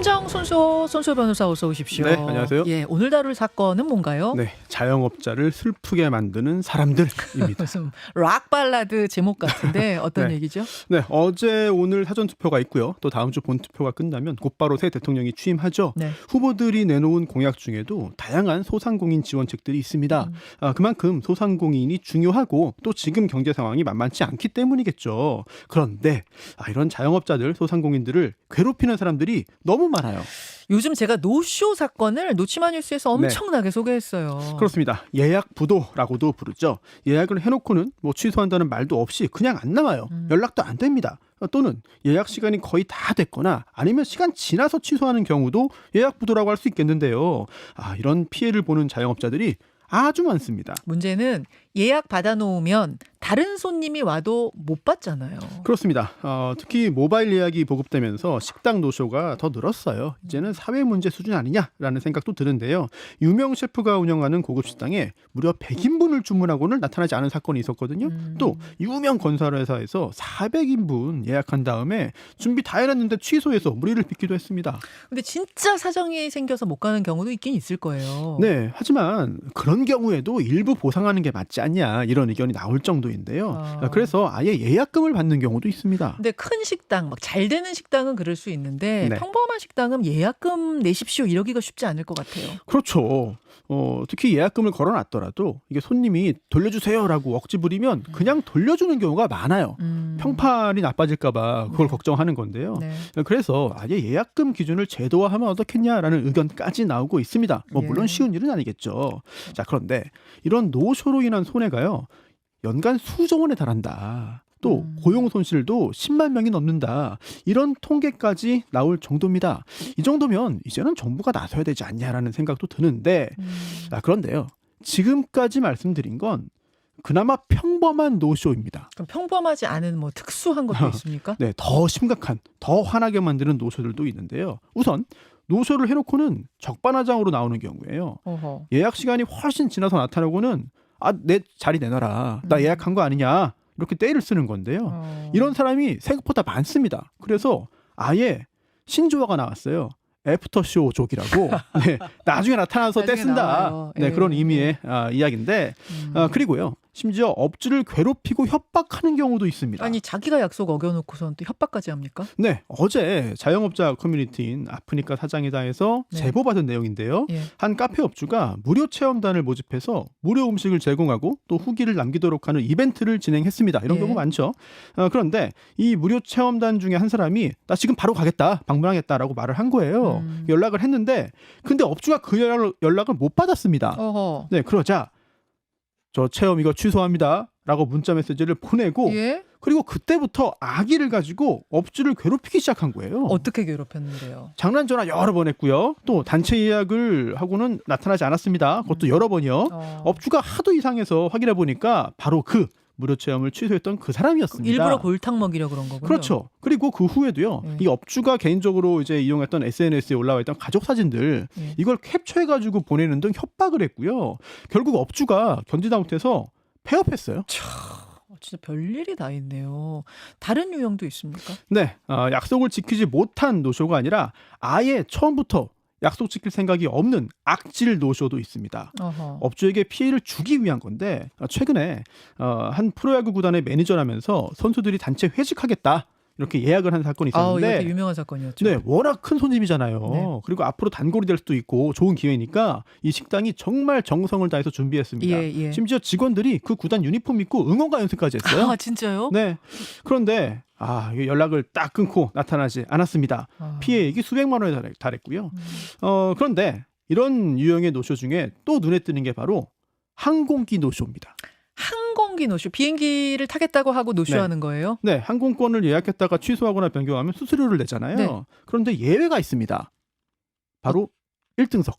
선장 손소 변호사 어서 오십시오. 네, 안녕하세요. 예, 오늘 다룰 사건은 뭔가요? 네, 자영업자를 슬프게 만드는 사람들입니다. 무슨 락 발라드 제목 같은데 어떤 네. 얘기죠? 네, 어제 오늘 사전 투표가 있고요. 또 다음 주 본 투표가 끝나면 곧바로 새 대통령이 취임하죠. 네. 후보들이 내놓은 공약 중에도 다양한 소상공인 지원책들이 있습니다. 그만큼 소상공인이 중요하고 또 지금 경제 상황이 만만치 않기 때문이겠죠. 그런데 이런 자영업자들, 소상공인들을 괴롭히는 사람들이 너무 많아요. 요즘 제가 노쇼 사건을 노치마 뉴스에서 엄청나게 소개했어요. 그렇습니다. 예약 부도라고도 부르죠. 예약을 해놓고는 취소한다는 말도 없이 그냥 안 나와요. 연락도 안 됩니다. 또는 예약 시간이 거의 다 됐거나 아니면 시간 지나서 취소하는 경우도 예약 부도라고 할 수 있겠는데요. 이런 피해를 보는 자영업자들이 아주 많습니다. 문제는 예약 받아놓으면 다른 손님이 와도 못 받잖아요. 그렇습니다. 특히 모바일 예약이 보급되면서 식당 노쇼가 더 늘었어요. 이제는 사회 문제 수준 아니냐라는 생각도 드는데요. 유명 셰프가 운영하는 고급 식당에 무려 100인분을 주문하고는 나타나지 않은 사건이 있었거든요. 또 유명 건설회사에서 400인분 예약한 다음에 준비 다 해놨는데 취소해서 무리를 빚기도 했습니다. 근데 진짜 사정이 생겨서 못 가는 경우도 있긴 있을 거예요. 네, 하지만 그런 경우에도 일부 보상하는 게 맞지 않냐 이런 의견이 나올 정도인데요. 그래서 아예 예약금을 받는 경우도 있습니다. 근데 큰 식당, 막 잘 되는 식당은 그럴 수 있는데 네. 평범한 식당은 예약금 내십시오 이러기가 쉽지 않을 것 같아요. 그렇죠. 특히 예약금을 걸어놨더라도 이게 손님이 돌려주세요라고 억지 부리면 그냥 돌려주는 경우가 많아요. 평판이 나빠질까봐 그걸 걱정하는 건데요. 네. 그래서 아예 예약금 기준을 제도화하면 어떻겠냐라는 의견까지 나오고 있습니다. 물론 쉬운 일은 아니겠죠. 자, 그런데 이런 노쇼로 인한 손해가요. 연간 수조 원에 달한다. 또 고용 손실도 10만 명이 넘는다. 이런 통계까지 나올 정도입니다. 이 정도면 이제는 정부가 나서야 되지 않냐라는 생각도 드는데 그런데요. 지금까지 말씀드린 건 그나마 평범한 노쇼입니다. 그럼 평범하지 않은 특수한 것도 있습니까? 네, 더 심각한, 더 화나게 만드는 노쇼들도 있는데요. 우선 노쇼를 해놓고는 적반하장으로 나오는 경우에요. 어허. 예약 시간이 훨씬 지나서 나타나고는 내 자리 내놔라. 나 예약한 거 아니냐. 이렇게 떼를 쓰는 건데요. 이런 사람이 생각보다 많습니다. 그래서 아예 신조어가 나왔어요. 애프터쇼족이라고. 네, 나중에 나타나서 떼쓴다. 네, 그런 의미의 이야기인데 그리고요. 심지어 업주를 괴롭히고 협박하는 경우도 있습니다. 아니 자기가 약속 어겨놓고선 또 협박까지 합니까? 네, 어제 자영업자 커뮤니티인 아프니까 사장이다에서 네. 제보받은 내용인데요. 예. 한 카페 업주가 무료 체험단을 모집해서 무료 음식을 제공하고 또 후기를 남기도록 하는 이벤트를 진행했습니다. 이런 예. 경우 많죠. 그런데 이 무료 체험단 중에 한 사람이 나 지금 바로 가겠다, 방문하겠다라고 말을 한 거예요. 연락을 했는데 근데 업주가 그 연락을 못 받았습니다. 어허. 네, 그러자 저 체험 이거 취소합니다. 라고 문자 메시지를 보내고 예? 그리고 그때부터 악의를 가지고 업주를 괴롭히기 시작한 거예요. 어떻게 괴롭혔는데요? 장난 전화 여러 번 했고요. 또 단체 예약을 하고는 나타나지 않았습니다. 그것도 여러 번이요. 업주가 하도 이상해서 확인해 보니까 바로 그 무료 체험을 취소했던 그 사람이었습니다. 일부러 골탕 먹이려 그런 거군요. 그렇죠. 그리고 그 후에도요. 이 업주가 개인적으로 이제 이용했던 SNS에 올라와 있던 가족 사진들 이걸 캡처해가지고 보내는 등 협박을 했고요. 결국 업주가 견디다 못해서 폐업했어요. 진짜 별일이 다 있네요. 다른 유형도 있습니까? 네, 약속을 지키지 못한 노쇼가 아니라 아예 처음부터 약속 지킬 생각이 없는 악질 노쇼도 있습니다. 어허. 업주에게 피해를 주기 위한 건데 최근에 한 프로야구 구단의 매니저라면서 선수들이 단체 회식하겠다 이렇게 예약을 한 사건이 있었는데 이것도 유명한 사건이었죠. 네, 워낙 큰 손님이잖아요. 네. 그리고 앞으로 단골이 될 수도 있고 좋은 기회니까 이 식당이 정말 정성을 다해서 준비했습니다. 예. 심지어 직원들이 그 구단 유니폼 입고 응원가 연습까지 했어요. 아 진짜요? 네. 그런데 이게 연락을 딱 끊고 나타나지 않았습니다. 피해액이 수백만 원에 달했고요. 그런데 이런 유형의 노쇼 중에 또 눈에 띄는 게 바로 항공기 노쇼입니다. 항공기 노쇼. 비행기를 타겠다고 하고 노쇼하는 거예요? 네, 항공권을 예약했다가 취소하거나 변경하면 수수료를 내잖아요. 네. 그런데 예외가 있습니다. 바로 1등석.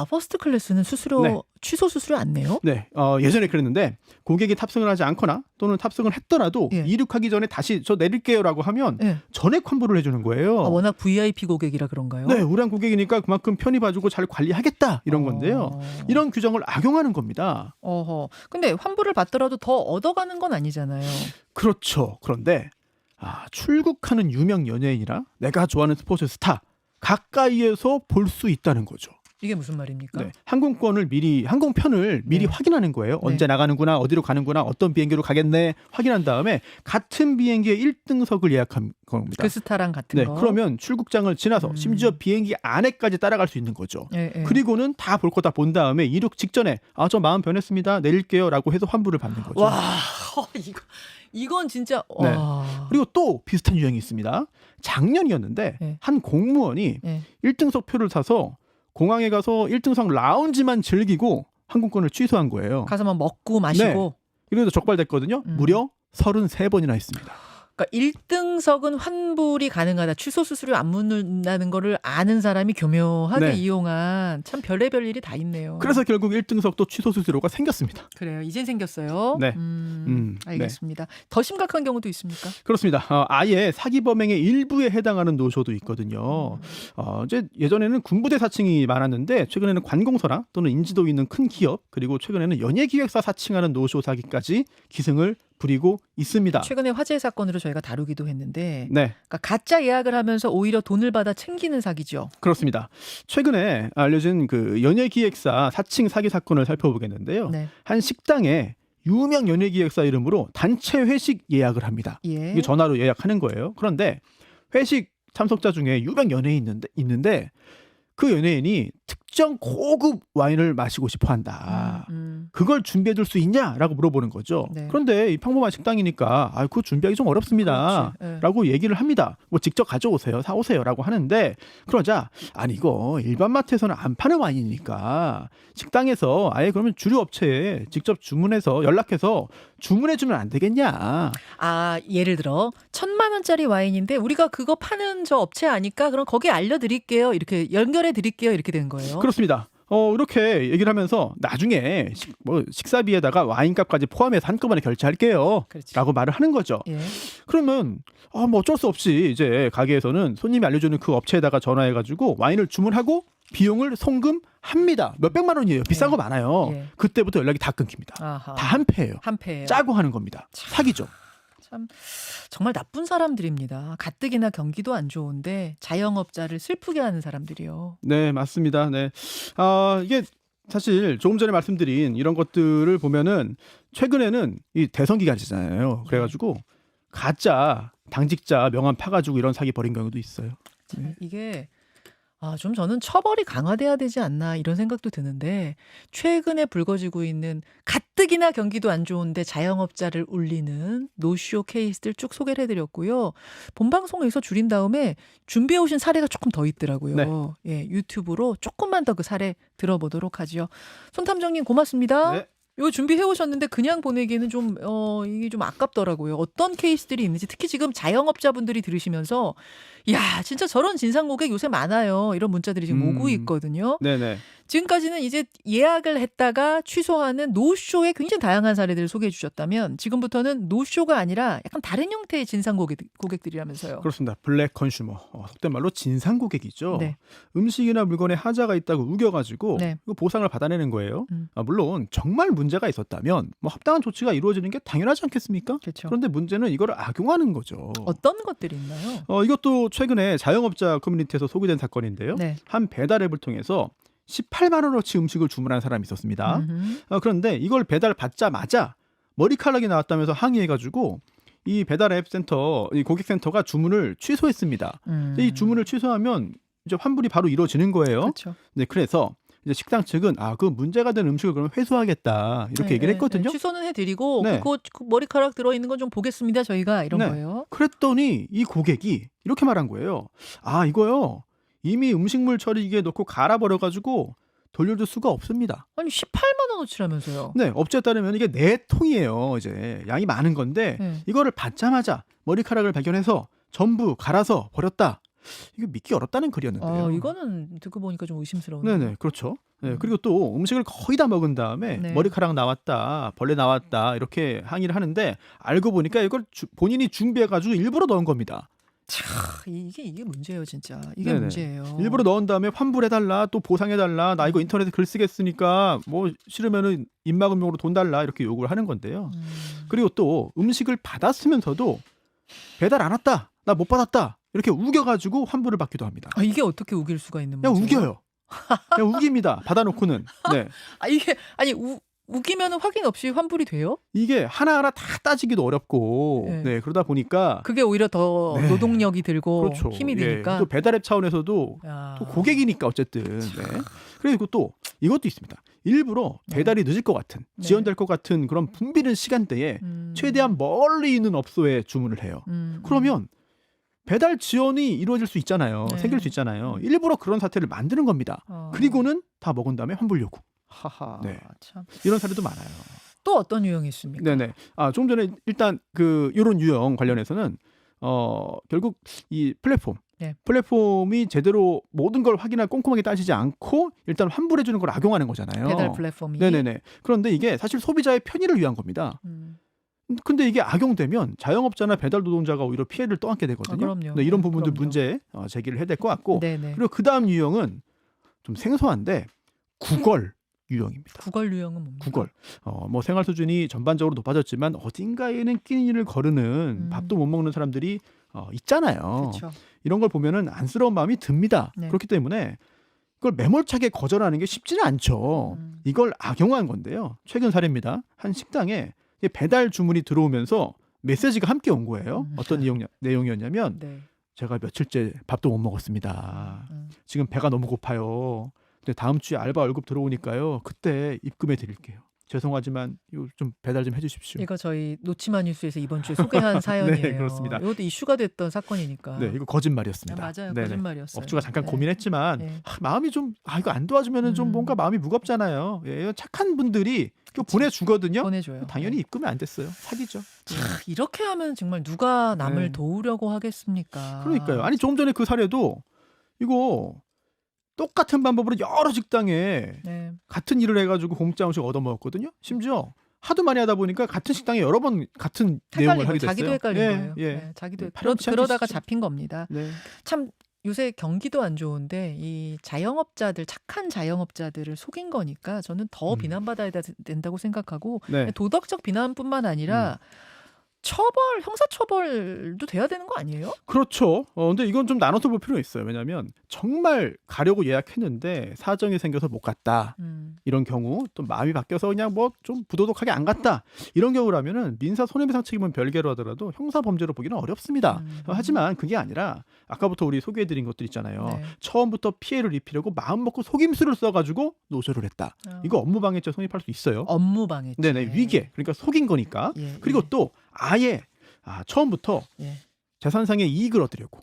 퍼스트 클래스는 수수료 네. 취소 수수료 안 내요? 네, 예전에 그랬는데 고객이 탑승을 하지 않거나 또는 탑승을 했더라도 예. 이륙하기 전에 다시 저 내릴게요라고 하면 예. 전액 환불을 해주는 거예요. 워낙 VIP 고객이라 그런가요? 네, 우량 고객이니까 그만큼 편히 봐주고 잘 관리하겠다 이런 건데요. 이런 규정을 악용하는 겁니다. 근데 환불을 받더라도 더 얻어가는 건 아니잖아요. 그렇죠. 그런데 출국하는 유명 연예인이나 내가 좋아하는 스포츠 스타 가까이에서 볼 수 있다는 거죠. 이게 무슨 말입니까? 네, 항공편을 미리 네. 확인하는 거예요. 네. 언제 나가는구나, 어디로 가는구나, 어떤 비행기로 가겠네 확인한 다음에 같은 비행기의 1등석을 예약한 겁니다. 그 스타랑 같은 네, 거. 그러면 출국장을 지나서 심지어 비행기 안에까지 따라갈 수 있는 거죠. 예, 예. 그리고는 다 볼 거 다 본 다음에 이륙 직전에 저 마음 변했습니다. 내릴게요라고 해서 환불을 받는 거죠. 와, 이건 진짜 네. 와. 그리고 또 비슷한 유형이 있습니다. 작년이었는데 네. 한 공무원이 예. 1등석 표를 사서 공항에 가서 1등석 라운지만 즐기고 항공권을 취소한 거예요. 가서만 먹고 마시고. 이래서 적발됐거든요. 무려 33번이나 했습니다. 그러니까 1등석은 환불이 가능하다. 취소 수수료 안 묻는다는 거를 아는 사람이 교묘하게 네. 이용한 참 별의별 일이 다 있네요. 그래서 결국 1등석도 취소 수수료가 생겼습니다. 그래요. 이젠 생겼어요. 네. 알겠습니다. 더 심각한 경우도 있습니까? 그렇습니다. 아예 사기 범행의 일부에 해당하는 노쇼도 있거든요. 이제 예전에는 군부대 사칭이 많았는데 최근에는 관공서나 또는 인지도 있는 큰 기업 그리고 최근에는 연예기획사 사칭하는 노쇼 사기까지 기승을 부리고 있습니다. 최근에 화재 사건으로 저희가 다루기도 했는데 네, 그러니까 가짜 예약을 하면서 오히려 돈을 받아 챙기는 사기죠. 그렇습니다. 최근에 알려진 그 연예기획사 사칭 사기 사건을 살펴보겠는데요. 네. 한 식당에 유명 연예기획사 이름으로 단체 회식 예약을 합니다. 예. 이게 전화로 예약하는 거예요. 그런데 회식 참석자 중에 유명 연예인이 있는데 그 연예인이 특정 고급 와인을 마시고 싶어 한다. 그걸 준비해 줄 수 있냐라고 물어보는 거죠. 네. 그런데 이 평범한 식당이니까 그거 준비하기 좀 어렵습니다. 그렇지. 예. 라고 얘기를 합니다. 뭐 직접 가져오세요. 사오세요라고 하는데 그러자 이거 일반 마트에서는 안 파는 와인이니까 식당에서 아예 그러면 주류 업체에 직접 주문해서 연락해서 주문해 주면 안 되겠냐. 예를 들어 1,000만 원짜리 와인인데 우리가 그거 파는 저 업체 아니까 그럼 거기 알려드릴게요. 이렇게 연결해 드릴게요. 이렇게 된 거예요. 그렇습니다. 이렇게 얘기를 하면서 나중에 식사비에다가 와인값까지 포함해서 한꺼번에 결제할게요. 그렇지. 라고 말을 하는 거죠. 예. 그러면 뭐 어쩔 수 없이 이제 가게에서는 손님이 알려주는 그 업체에다가 전화해가지고 와인을 주문하고 비용을 송금합니다. 몇백만 원이에요. 비싼 예. 거 많아요. 예. 그때부터 연락이 다 끊깁니다. 아하. 다 한패예요. 한패예요. 짜고 하는 겁니다. 사기죠. 참 정말 나쁜 사람들입니다. 가뜩이나 경기도 안 좋은데 자영업자를 슬프게 하는 사람들이요. 네, 맞습니다. 네. 이게 사실 조금 전에 말씀드린 이런 것들을 보면은 최근에는 이 대선 기간이잖아요. 그래가지고 가짜 당직자 명함 파가지고 이런 사기 벌인 경우도 있어요. 네. 이게 좀 저는 처벌이 강화돼야 되지 않나 이런 생각도 드는데 최근에 불거지고 있는 가뜩이나 경기도 안 좋은데 자영업자를 울리는 노쇼 케이스들 쭉 소개를 해드렸고요. 본방송에서 줄인 다음에 준비해 오신 사례가 조금 더 있더라고요. 예, 유튜브로 조금만 더 그 사례 들어보도록 하죠. 손탐정님 고맙습니다. 네. 이거 준비해 오셨는데 그냥 보내기에는 좀 이게 좀 아깝더라고요. 어떤 케이스들이 있는지 특히 지금 자영업자분들이 들으시면서 야 진짜 저런 진상 고객 요새 많아요. 이런 문자들이 지금 오고 있거든요. 네네. 지금까지는 이제 예약을 했다가 취소하는 노쇼의 굉장히 다양한 사례들을 소개해 주셨다면 지금부터는 노쇼가 아니라 약간 다른 형태의 진상 고객들이라면서요. 그렇습니다. 블랙 컨슈머. 속된 말로 진상 고객이죠. 네. 음식이나 물건에 하자가 있다고 우겨가지고 네. 그 보상을 받아내는 거예요. 물론 정말 문제가 있었다면 뭐 합당한 조치가 이루어지는 게 당연하지 않겠습니까? 그렇죠. 그런데 문제는 이걸 악용하는 거죠. 어떤 것들이 있나요? 이것도 최근에 자영업자 커뮤니티에서 소개된 사건인데요. 네. 한 배달앱을 통해서 18만 원어치 음식을 주문한 사람이 있었습니다. 그런데 이걸 배달받자마자 머리카락이 나왔다면서 항의해가지고 이 배달앱 센터, 이 고객센터가 주문을 취소했습니다. 이 주문을 취소하면 이제 환불이 바로 이루어지는 거예요. 그렇죠. 네, 그래서 이제 식당 측은 그 문제가 된 음식을 그럼 회수하겠다 이렇게 얘기를 했거든요. 취소는 해드리고 네. 그 머리카락 들어있는 건 좀 보겠습니다. 저희가 이런 네. 거예요. 그랬더니 이 고객이 이렇게 말한 거예요. 이거요. 이미 음식물 처리기에 넣고 갈아버려가지고 돌려줄 수가 없습니다. 아니 18만 원어치라면서요. 네, 업체에 따르면 이게 4통이에요. 이제 양이 많은 건데 네. 이거를 받자마자 머리카락을 발견해서 전부 갈아서 버렸다. 이거 믿기 어렵다는 글이었는데요. 이거는 듣고 보니까 좀 의심스러운데. 네네, 그렇죠. 네, 그리고 또 음식을 거의 다 먹은 다음에 네. 머리카락 나왔다, 벌레 나왔다 이렇게 항의를 하는데 알고 보니까 이걸 본인이 준비해가지고 일부러 넣은 겁니다. 이게 문제예요, 진짜. 이게 네네. 문제예요. 일부러 넣은 다음에 환불해달라, 또 보상해달라, 나 이거 인터넷에 글 쓰겠으니까 뭐 싫으면은 입막음용으로 돈 달라 이렇게 요구를 하는 건데요. 그리고 또 음식을 받았으면서도 배달 안 왔다, 나 못 받았다 이렇게 우겨가지고 환불을 받기도 합니다. 아, 이게 어떻게 우길 수가 있는 그냥 문제예요? 우겨요. 그냥 우깁니다. 받아놓고는. 네. 아, 이게 아니 우기면 확인 없이 환불이 돼요? 이게 하나하나 다 따지기도 어렵고 네. 네, 그러다 보니까 그게 오히려 더 네. 노동력이 들고 그렇죠. 힘이 예, 드니까. 또 배달앱 차원에서도 야. 또 고객이니까 어쨌든. 네. 그리고 또 이것도 있습니다. 일부러 네. 배달이 늦을 것 같은, 네. 지연될 것 같은 그런 붐비는 시간대에 최대한 멀리 있는 업소에 주문을 해요. 그러면 배달 지연이 이루어질 수 있잖아요. 네. 생길 수 있잖아요. 일부러 그런 사태를 만드는 겁니다. 그리고는 다 먹은 다음에 환불 요구. 하하. 네. 참. 이런 사례도 많아요. 또 어떤 유형이 있습니까? 네네. 아, 조금 전에 일단 그 이런 유형 관련해서는 결국 이 플랫폼, 네. 플랫폼이 제대로 모든 걸 확인하고 꼼꼼하게 따지지 않고 일단 환불해 주는 걸 악용하는 거잖아요. 배달 플랫폼이. 네네네. 그런데 이게 사실 소비자의 편의를 위한 겁니다. 근데 이게 악용되면 자영업자나 배달 노동자가 오히려 피해를 떠안게 되거든요. 그럼요. 네, 이런 네, 부분들 그럼요. 문제 제기를 해야 될 것 같고, 네네. 그리고 그 다음 유형은 좀 생소한데 구걸 유형입니다. 구걸 유형은 뭡니까? 구걸. 뭐 생활 수준이 전반적으로 높아졌지만 어딘가에는 끼니를 거르는 밥도 못 먹는 사람들이 있잖아요. 그렇죠. 이런 걸 보면은 안쓰러운 마음이 듭니다. 네. 그렇기 때문에 그걸 매몰차게 거절하는 게 쉽지는 않죠. 이걸 악용한 건데요. 최근 사례입니다. 한 식당에 배달 주문이 들어오면서 메시지가 함께 온 거예요. 어떤 내용이었냐면 네. 제가 며칠째 밥도 못 먹었습니다. 지금 배가 너무 고파요. 근데 다음 주에 알바 월급 들어오니까요. 그때 입금해 드릴게요. 죄송하지만 이거 좀 배달 좀 해주십시오. 이거 저희 놓치마 뉴스에서 이번 주에 소개한 사연이에요. 네, 그렇습니다. 이것도 이슈가 됐던 사건이니까. 네, 이거 거짓말이었습니다. 맞아요. 네네. 거짓말이었어요. 업주가 잠깐 네. 고민했지만 네. 마음이 좀 이거 안 도와주면은 좀 뭔가 마음이 무겁잖아요. 예, 착한 분들이 이거 보내주거든요. 보내줘요. 당연히 네. 입금이 안 됐어요. 사기죠. 이렇게 하면 정말 누가 남을 네. 도우려고 하겠습니까? 그러니까요. 아니 조금 전에 그 사례도 이거 똑같은 방법으로 여러 직당에 네. 같은 일을 해가지고 공짜 음식 얻어먹었거든요. 심지어 하도 많이 하다 보니까 같은 식당에 여러 번 같은 내용을 하게 됐어요. 자기도 헷갈린 예, 거예요. 예. 네, 자기도 바로 그러다가 시작이시죠. 잡힌 겁니다. 네. 참 요새 경기도 안 좋은데 이 자영업자들, 착한 자영업자들을 속인 거니까 저는 더 비난받아야 된다고 생각하고 네. 도덕적 비난뿐만 아니라 형사처벌도 돼야 되는 거 아니에요? 그렇죠. 근데 이건 좀 나눠서 볼 필요가 있어요. 왜냐하면 정말 가려고 예약했는데 사정이 생겨서 못 갔다. 이런 경우 또 마음이 바뀌어서 그냥 뭐 좀 부도덕하게 안 갔다. 이런 경우라면은 민사 손해배상 책임은 별개로 하더라도 형사 범죄로 보기는 어렵습니다. 하지만 그게 아니라 아까부터 우리 소개해드린 것들 있잖아요. 네. 처음부터 피해를 입히려고 마음 먹고 속임수를 써가지고 노쇼를 했다. 이거 업무방해죄 성립할 수 있어요. 업무방해죄. 네네, 위계. 그러니까 속인 거니까. 예, 그리고 예. 또 아예 처음부터 예. 재산상의 이익을 얻으려고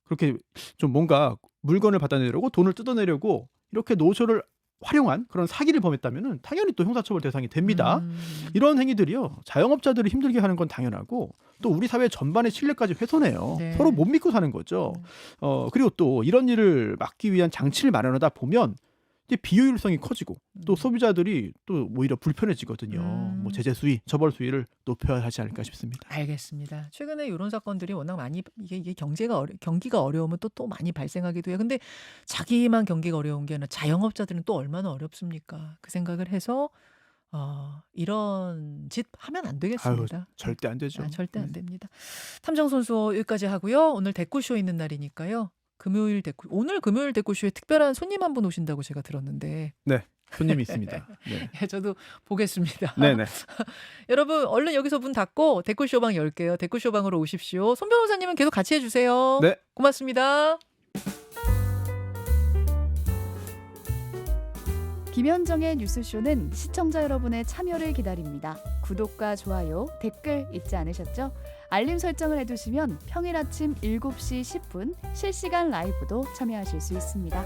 그렇게 좀 뭔가 물건을 받아내려고 돈을 뜯어내려고 이렇게 노쇼를 활용한 그런 사기를 범했다면은 당연히 또 형사처벌 대상이 됩니다. 이런 행위들이요, 자영업자들을 힘들게 하는 건 당연하고 또 우리 사회 전반의 신뢰까지 훼손해요. 네. 서로 못 믿고 사는 거죠. 그리고 또 이런 일을 막기 위한 장치를 마련하다 보면 이제 비효율성이 커지고 또 소비자들이 또 오히려 불편해지거든요. 뭐 제재 수위, 처벌 수위를 높여야 하지 않을까 싶습니다. 알겠습니다. 최근에 이런 사건들이 워낙 많이 이게 경기가 어려우면 또 많이 발생하기도 해요. 근데 자기만 경기가 어려운 게 아니라 자영업자들은 또 얼마나 어렵습니까? 그 생각을 해서 이런 짓 하면 안 되겠습니다. 절대 안 되죠. 절대 안 됩니다. 탐정선수 여기까지 하고요. 오늘 대꾸쇼 있는 날이니까요. 오늘 금요일 대꾸쇼에 특별한 손님 한 분 오신다고 제가 들었는데 네, 손님이 있습니다. 네. 저도 보겠습니다. 네네. 여러분 얼른 여기서 문 닫고 대꾸쇼방 열게요. 대꾸쇼방으로 오십시오. 손 변호사님은 계속 같이 해주세요. 네. 고맙습니다. 김현정의 뉴스쇼는 시청자 여러분의 참여를 기다립니다. 구독과 좋아요, 댓글 잊지 않으셨죠? 알림 설정을 해두시면 평일 아침 7시 10분 실시간 라이브도 참여하실 수 있습니다.